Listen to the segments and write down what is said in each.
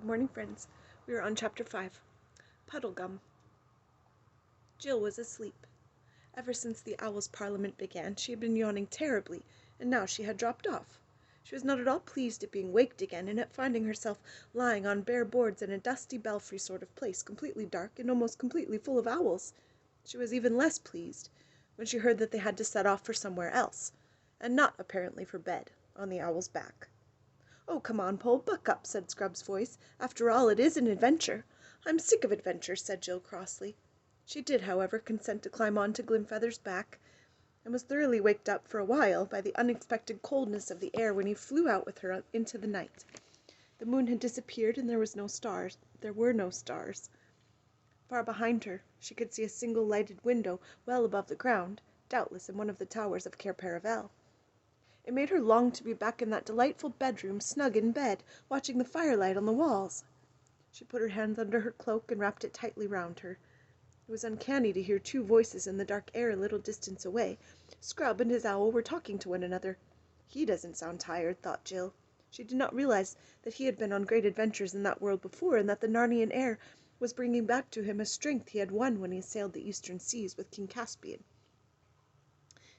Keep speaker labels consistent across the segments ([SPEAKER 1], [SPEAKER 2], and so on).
[SPEAKER 1] Good morning, friends. We are on Chapter 5, Puddleglum. Jill was asleep. Ever since the Owls' Parliament began, she had been yawning terribly, and now she had dropped off. She was not at all pleased at being waked again, and at finding herself lying on bare boards in a dusty belfry sort of place, completely dark and almost completely full of owls. She was even less pleased when she heard that they had to set off for somewhere else, and not apparently for bed, on the Owl's back. "Oh, come on, Pole, buck up," said Scrub's voice. "After all, it is an adventure." "I'm sick of adventures," said Jill crossly. She did, however, consent to climb on to Glimfeather's back, and was thoroughly waked up for a while by the unexpected coldness of the air when he flew out with her into the night. The moon had disappeared, and there were no stars. Far behind her she could see a single lighted window well above the ground, doubtless in one of the towers of Cair Paravel. It made her long to be back in that delightful bedroom, snug in bed, watching the firelight on the walls. She put her hands under her cloak and wrapped it tightly round her. It was uncanny to hear two voices in the dark air a little distance away. Scrub and his owl were talking to one another. "He doesn't sound tired," thought Jill. She did not realize that he had been on great adventures in that world before, and that the Narnian air was bringing back to him a strength he had won when he sailed the eastern seas with King Caspian.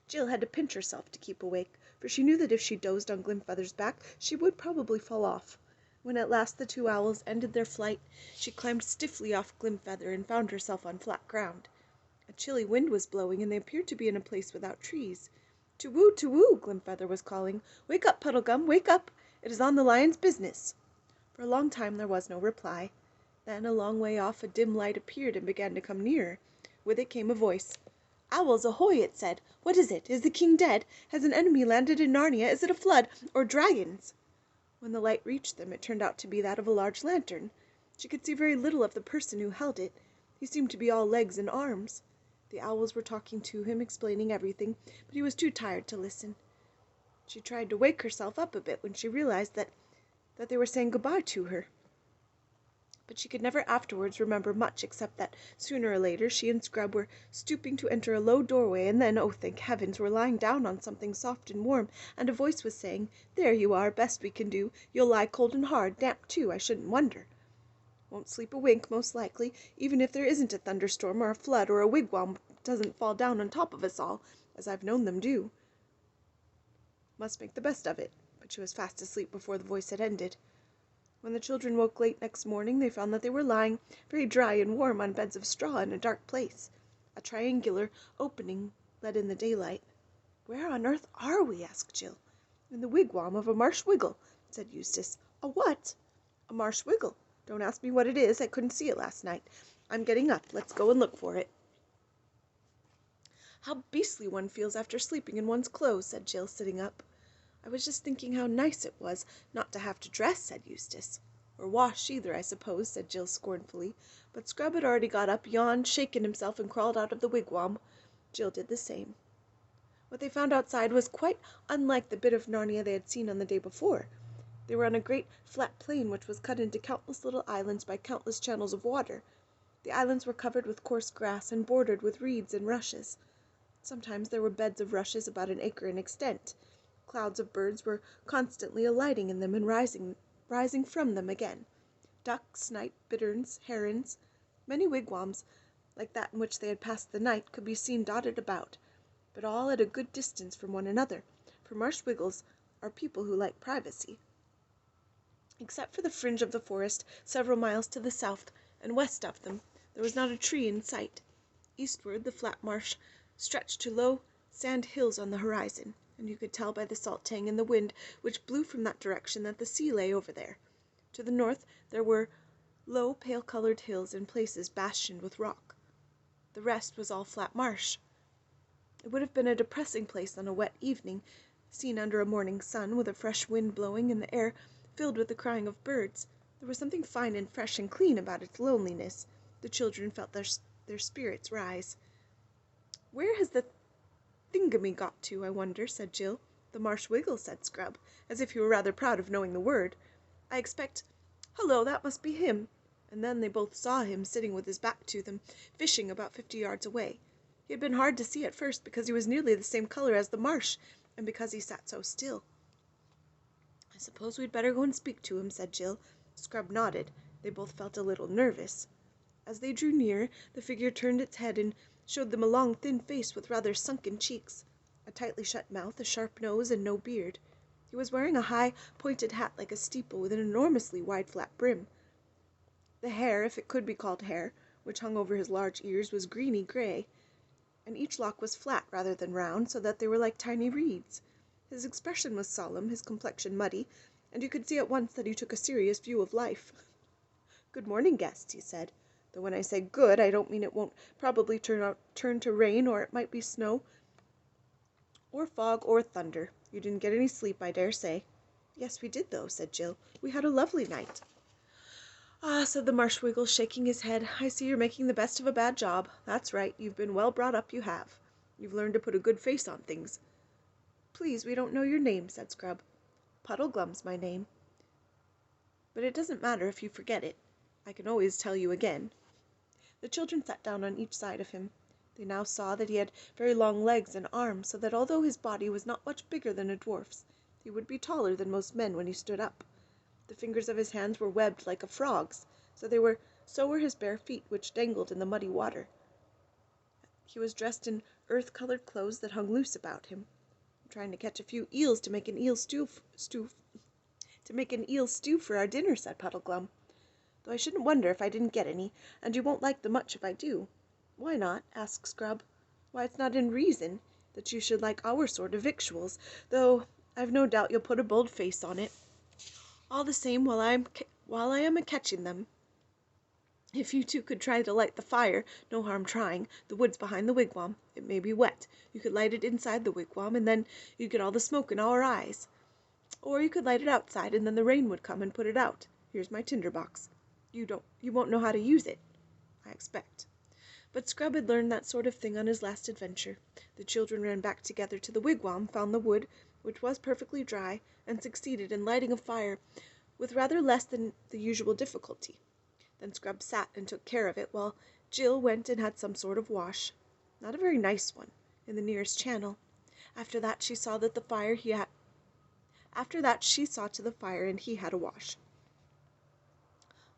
[SPEAKER 1] Jill had to pinch herself to keep awake, for she knew that if she dozed on Glimfeather's back she would probably fall off. When at last the two owls ended their flight, she climbed stiffly off Glimfeather and found herself on flat ground. A chilly wind was blowing, and they appeared to be in a place without trees. "To-woo, to-woo," Glimfeather was calling. "Wake up, Puddleglum, wake up! It is on the lion's business." For a long time there was no reply. Then, a long way off, a dim light appeared and began to come nearer. With it came a voice. "Owls, ahoy!" it said. "What is it? Is the king dead? Has an enemy landed in Narnia? Is it a flood? Or dragons?" When the light reached them, it turned out to be that of a large lantern. She could see very little of the person who held it. He seemed to be all legs and arms. The owls were talking to him, explaining everything, but he was too tired to listen. She tried to wake herself up a bit when she realized that they were saying goodbye to her. But she could never afterwards remember much except that sooner or later she and Scrub were stooping to enter a low doorway, and then, oh thank heavens, were lying down on something soft and warm, and a voice was saying, "There you are, best we can do. You'll lie cold and hard, damp too, I shouldn't wonder. Won't sleep a wink, most likely, even if there isn't a thunderstorm or a flood or a wigwam doesn't fall down on top of us all, as I've known them do." Must make the best of it, but she was fast asleep before the voice had ended. When the children woke late next morning, they found that they were lying very dry and warm on beds of straw in a dark place. A triangular opening let in the daylight. "Where on earth are we?" asked Jill. "In the wigwam of a Marsh Wiggle," said Eustace. "A what?" "A Marsh Wiggle. Don't ask me what it is. I couldn't see it last night. I'm getting up. Let's go and look for it." "How beastly one feels after sleeping in one's clothes," said Jill, sitting up. "I was just thinking how nice it was not to have to dress," said Eustace. "Or wash either, I suppose," said Jill scornfully. But Scrub had already got up, yawned, shaken himself, and crawled out of the wigwam. Jill did the same. What they found outside was quite unlike the bit of Narnia they had seen on the day before. They were on a great flat plain which was cut into countless little islands by countless channels of water. The islands were covered with coarse grass and bordered with reeds and rushes. Sometimes there were beds of rushes about an acre in extent. Clouds of birds were constantly alighting in them and rising from them again. Duck, snipe, bitterns, herons. Many wigwams, like that in which they had passed the night, could be seen dotted about, but all at a good distance from one another, for Marsh Wiggles are people who like privacy. Except for the fringe of the forest several miles to the south and west of them, there was not a tree in sight. Eastward the flat marsh stretched to low sand hills on the horizon, and you could tell by the salt tang in the wind which blew from that direction that the sea lay over there. To the north there were low pale-coloured hills, in places bastioned with rock. The rest was all flat marsh. It would have been a depressing place on a wet evening, seen under a morning sun, with a fresh wind blowing and the air filled with the crying of birds. There was something fine and fresh and clean about its loneliness. The children felt their spirits rise. "Where has the thingamy got to, I wonder?" said Jill. "The Marsh Wiggle," said Scrub, as if he were rather proud of knowing the word. "I expect— Hullo, that must be him." And then they both saw him sitting with his back to them, fishing about 50 yards away. He had been hard to see at first because he was nearly the same colour as the marsh, and because he sat so still. "I suppose we'd better go and speak to him," said Jill. Scrub nodded. They both felt a little nervous. As they drew near, the figure turned its head and showed them a long, thin face with rather sunken cheeks, a tightly shut mouth, a sharp nose, and no beard. He was wearing a high, pointed hat like a steeple with an enormously wide, flat brim. The hair, if it could be called hair, which hung over his large ears, was greeny gray, and each lock was flat rather than round, so that they were like tiny reeds. His expression was solemn, his complexion muddy, and you could see at once that he took a serious view of life. "Good morning, guests," he said. "Though when I say good, I don't mean it won't probably turn to rain, or it might be snow, or fog, or thunder. You didn't get any sleep, I dare say." "Yes, we did, though," said Jill. "We had a lovely night." "Ah," said the Marsh Wiggle, shaking his head, "I see you're making the best of a bad job. That's right, you've been well brought up, you have. You've learned to put a good face on things." "Please, we don't know your name," said Scrub. "Puddleglum's my name. But it doesn't matter if you forget it. I can always tell you again." The children sat down on each side of him. They now saw that he had very long legs and arms, so that although his body was not much bigger than a dwarf's, he would be taller than most men when he stood up. The fingers of his hands were webbed like a frog's, so were his bare feet, which dangled in the muddy water. He was dressed in earth-colored clothes that hung loose about him. "I'm trying to catch a few eels to make an eel stew for our dinner," said Puddleglum. "Though I shouldn't wonder if I didn't get any, and you won't like them much if I do." "Why not?" asked Scrub. "Why, it's not in reason that you should like our sort of victuals, though I've no doubt you'll put a bold face on it. All the same, while I am a-catching them, if you two could try to light the fire, no harm trying, the wood's behind the wigwam. It may be wet. You could light it inside the wigwam, and then you'd get all the smoke in our eyes. Or you could light it outside, and then the rain would come and put it out. Here's my tinder box. You won't know how to use it, I expect." But Scrub had learned that sort of thing on his last adventure. The children ran back together to the wigwam, found the wood, which was perfectly dry, and succeeded in lighting a fire with rather less than the usual difficulty. Then Scrub sat and took care of it, while Jill went and had some sort of wash, not a very nice one, in the nearest channel. After that she saw to the fire, and he had a wash.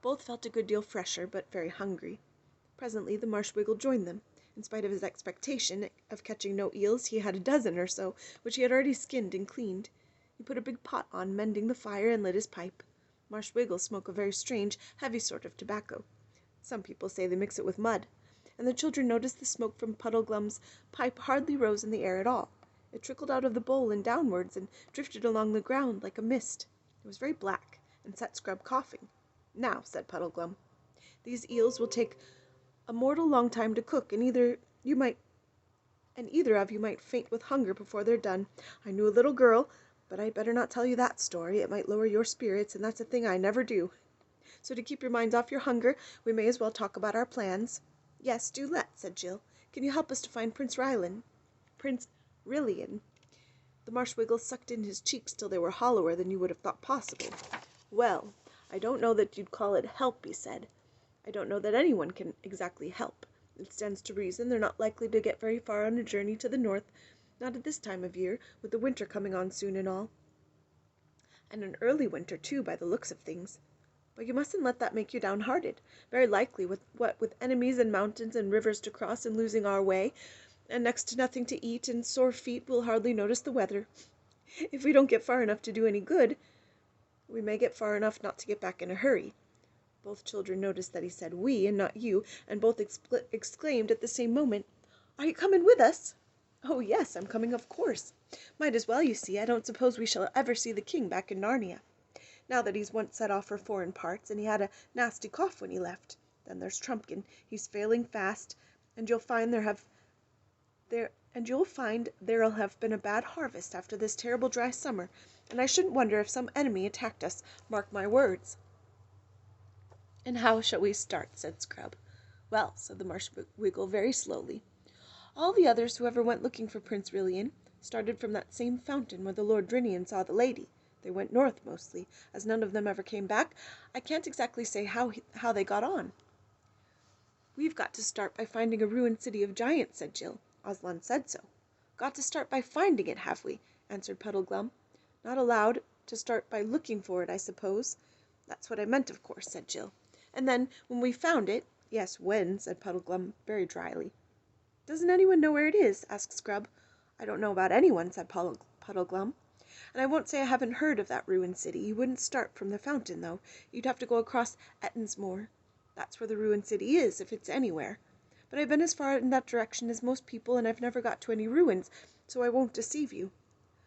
[SPEAKER 1] Both felt a good deal fresher, but very hungry. Presently the Marsh Wiggle joined them. In spite of his expectation of catching no eels, he had a dozen or so, which he had already skinned and cleaned. He put a big pot on, mending the fire, and lit his pipe. Marsh Wiggle smoked a very strange, heavy sort of tobacco. Some people say they mix it with mud. And the children noticed the smoke from Puddleglum's pipe hardly rose in the air at all. It trickled out of the bowl and downwards, and drifted along the ground like a mist. It was very black, and set Scrub coughing. "Now," said Puddleglum, "these eels will take a mortal long time to cook, and either of you might faint with hunger before they're done. I knew a little girl, but I'd better not tell you that story. It might lower your spirits, and that's a thing I never do. So to keep your minds off your hunger, we may as well talk about our plans." "Yes, do let," said Jill. "Can you help us to find Prince Rylin?" "Prince Rilian." The Marsh Wiggle sucked in his cheeks till they were hollower than you would have thought possible. "Well, I don't know that you'd call it help," he said. "I don't know that anyone can exactly help. It stands to reason they're not likely to get very far on a journey to the north, not at this time of year, with the winter coming on soon and all. And an early winter, too, by the looks of things. But you mustn't let that make you downhearted. Very likely, with enemies and mountains and rivers to cross and losing our way, and next to nothing to eat and sore feet, we'll hardly notice the weather. If we don't get far enough to do any good, we may get far enough not to get back in a hurry." Both children noticed that he said "we" and not "you," and both exclaimed at the same moment, "Are you coming with us?" "Oh, yes, I'm coming, of course. Might as well, you see. I don't suppose we shall ever see the king back in Narnia, now that he's once set off for foreign parts, and he had a nasty cough when he left. Then there's Trumpkin. He's failing fast, and you'll find there'll have been a bad harvest after this terrible dry summer, and I shouldn't wonder if some enemy attacked us, mark my words." "And how shall we start?" said Scrub. "Well," said the Marsh Wiggle very slowly, "all the others who ever went looking for Prince Rilian started from that same fountain where the Lord Drinian saw the lady. They went north mostly. As none of them ever came back, I can't exactly say how they got on." "We've got to start by finding a ruined city of giants," said Jill. "Aslan said so." "Got to start by finding it, have we?" answered Puddleglum. "Not allowed to start by looking for it, I suppose. "That's what I meant, of course," said Jill. "And then, when we found it—" "Yes, when," said Puddleglum, very dryly. "Doesn't anyone know where it is?" asked Scrub. "I don't know about anyone," said Puddleglum. "And I won't say I haven't heard of that ruined city. You wouldn't start from the fountain, though. You'd have to go across Ettonsmoor. That's where the ruined city is, if it's anywhere. But I've been as far in that direction as most people, and I've never got to any ruins, so I won't deceive you."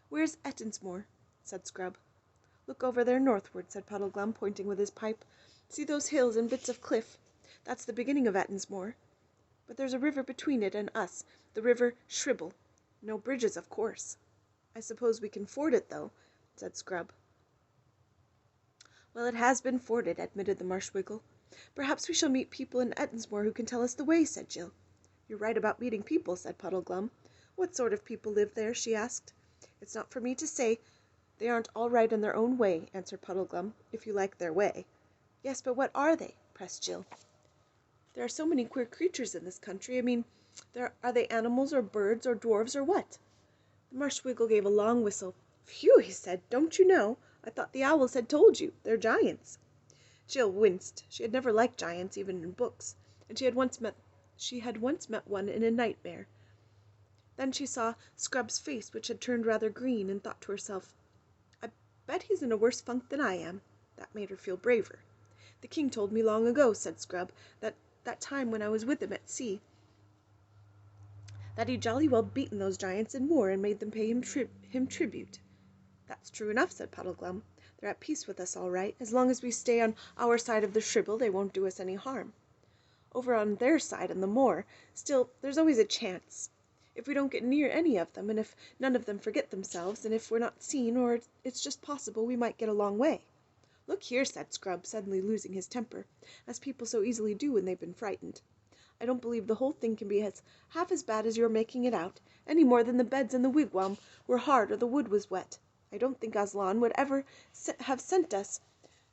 [SPEAKER 1] "Where's Ettonsmoor?" said Scrub. "Look over there northward," said Puddleglum, pointing with his pipe. "See those hills and bits of cliff? That's the beginning of Ettonsmoor. But there's a river between it and us, the river Shribble. No bridges, of course." "I suppose we can ford it, though," said Scrub. "Well, it has been forded," admitted the Marsh Wiggle. "Perhaps we shall meet people in Ettonsmoor who can tell us the way," said Jill. "You're right about meeting people," said Puddleglum. "What sort of people live there?" she asked. "It's not for me to say. They aren't all right in their own way," answered Puddleglum, "if you like their way." "Yes, but what are they?" pressed Jill. "There are so many queer creatures in this country. I mean, are they animals or birds or dwarves or what?" The Marsh Wiggle gave a long whistle. "Phew!" he said. "Don't you know? I thought the owls had told you. They're giants." Jill winced. She had never liked giants, even in books, and she had once met one in a nightmare. Then she saw Scrub's face, which had turned rather green, and thought to herself, "I bet he's in a worse funk than I am." That made her feel braver. "The king told me long ago," said Scrub, that time when I was with him at sea, that he'd jolly well beaten those giants in war and made them pay him tribute." "That's true enough," said Puddleglum. "They're at peace with us all right. As long as we stay on our side of the Shribble, they won't do us any harm. Over on their side, on the moor, still, there's always a chance. If we don't get near any of them, and if none of them forget themselves, and if we're not seen, or it's just possible, we might get a long way." "Look here," said Scrub, suddenly losing his temper, as people so easily do when they've been frightened. "I don't believe the whole thing can be half as bad as you're making it out, any more than the beds in the wigwam were hard or the wood was wet. I don't think Aslan would ever have sent us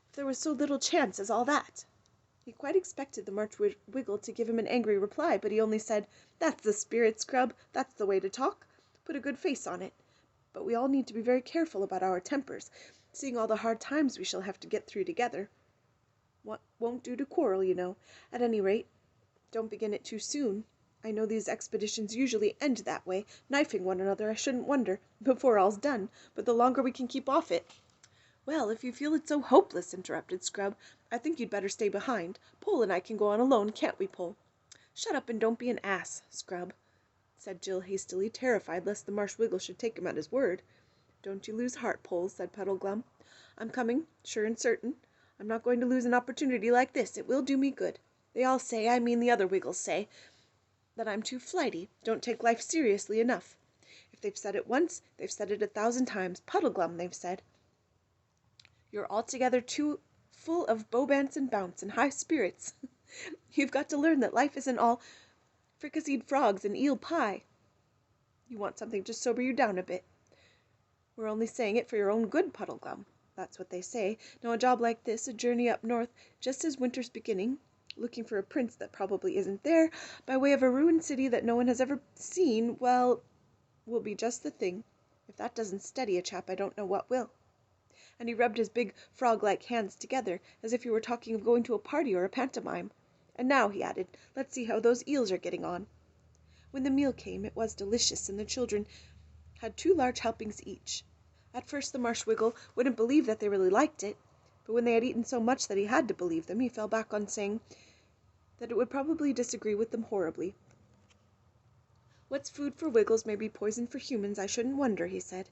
[SPEAKER 1] if there was so little chance as all that." He quite expected the Marsh Wiggle to give him an angry reply, but he only said, "That's the spirit, Scrub. That's the way to talk. Put a good face on it. But we all need to be very careful about our tempers, seeing all the hard times we shall have to get through together. What won't do to quarrel, you know. At any rate, don't begin it too soon. I know these expeditions usually end that way, knifing one another, I shouldn't wonder, before all's done, but the longer we can keep off it—" "Well, if you feel it so hopeless," interrupted Scrub, "I think you'd better stay behind. Pole and I can go on alone, can't we, Pole?" "Shut up and don't be an ass, Scrub," said Jill hastily, terrified lest the Marsh Wiggle should take him at his word. "Don't you lose heart, Pole," said Puddleglum. "I'm coming, sure and certain. I'm not going to lose an opportunity like this. It will do me good. They all say, I mean the other Wiggles say, that I'm too flighty, don't take life seriously enough. If they've said it once, they've said it 1,000 times. Puddleglum, they've said, you're altogether too full of bowbants and bounce and high spirits. You've got to learn that life isn't all fricasseed frogs and eel pie. You want something to sober you down a bit. We're only saying it for your own good, Puddleglum. That's what they say. Now a job like this, a journey up north just as winter's beginning, looking for a prince that probably isn't there, by way of a ruined city that no one has ever seen, well, will be just the thing. If that doesn't steady a chap, I don't know what will." And he rubbed his big frog-like hands together, as if he were talking of going to a party or a pantomime. "And now," he added, "let's see how those eels are getting on." When the meal came, it was delicious, and the children had 2 large helpings each. At first the Marsh Wiggle wouldn't believe that they really liked it, but when they had eaten so much that he had to believe them, he fell back on saying that it would probably disagree with them horribly. "What's food for Wiggles may be poison for humans, I shouldn't wonder," he said.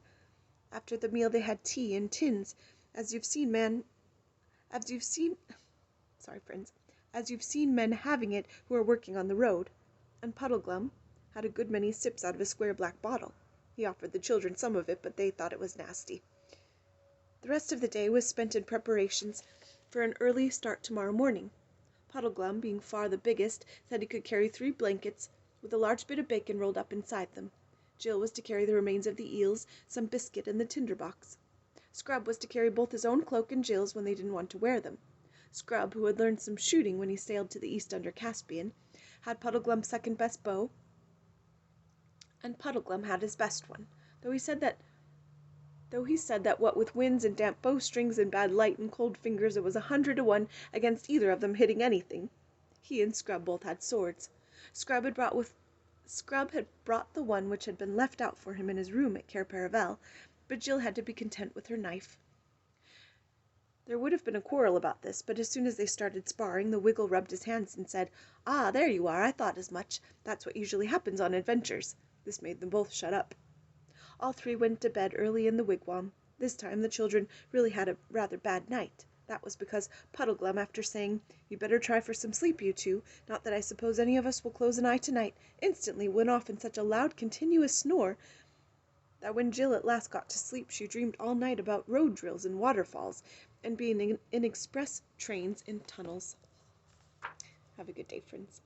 [SPEAKER 1] After the meal they had tea in tins, as you've seen men having it who are working on the road, and Puddleglum had a good many sips out of a square black bottle. He offered the children some of it, but they thought it was nasty. The rest of the day was spent in preparations for an early start tomorrow morning. Puddleglum, being far the biggest, said he could carry 3 blankets, with a large bit of bacon rolled up inside them. Jill was to carry the remains of the eels, some biscuit, and the tinder box. Scrub was to carry both his own cloak and Jill's when they didn't want to wear them. Scrub, who had learned some shooting when he sailed to the east under Caspian, had Puddleglum's second best bow, and Puddleglum had his best one, though he said that though he said that what with winds and damp bowstrings and bad light and cold fingers, it was 100 to 1 against either of them hitting anything. He and Scrub both had swords. Scrub had brought the one which had been left out for him in his room at Cair Paravel, but Jill had to be content with her knife. There would have been a quarrel about this, but as soon as they started sparring, the Wiggle rubbed his hands and said, "Ah, there you are, I thought as much. That's what usually happens on adventures." This made them both shut up. All three went to bed early in the wigwam. This time the children really had a rather bad night. That was because Puddleglum, after saying, "You better try for some sleep, you two, not that I suppose any of us will close an eye tonight," instantly went off in such a loud continuous snore that when Jill at last got to sleep she dreamed all night about road drills and waterfalls, and being in express trains and tunnels. Have a good day, friends.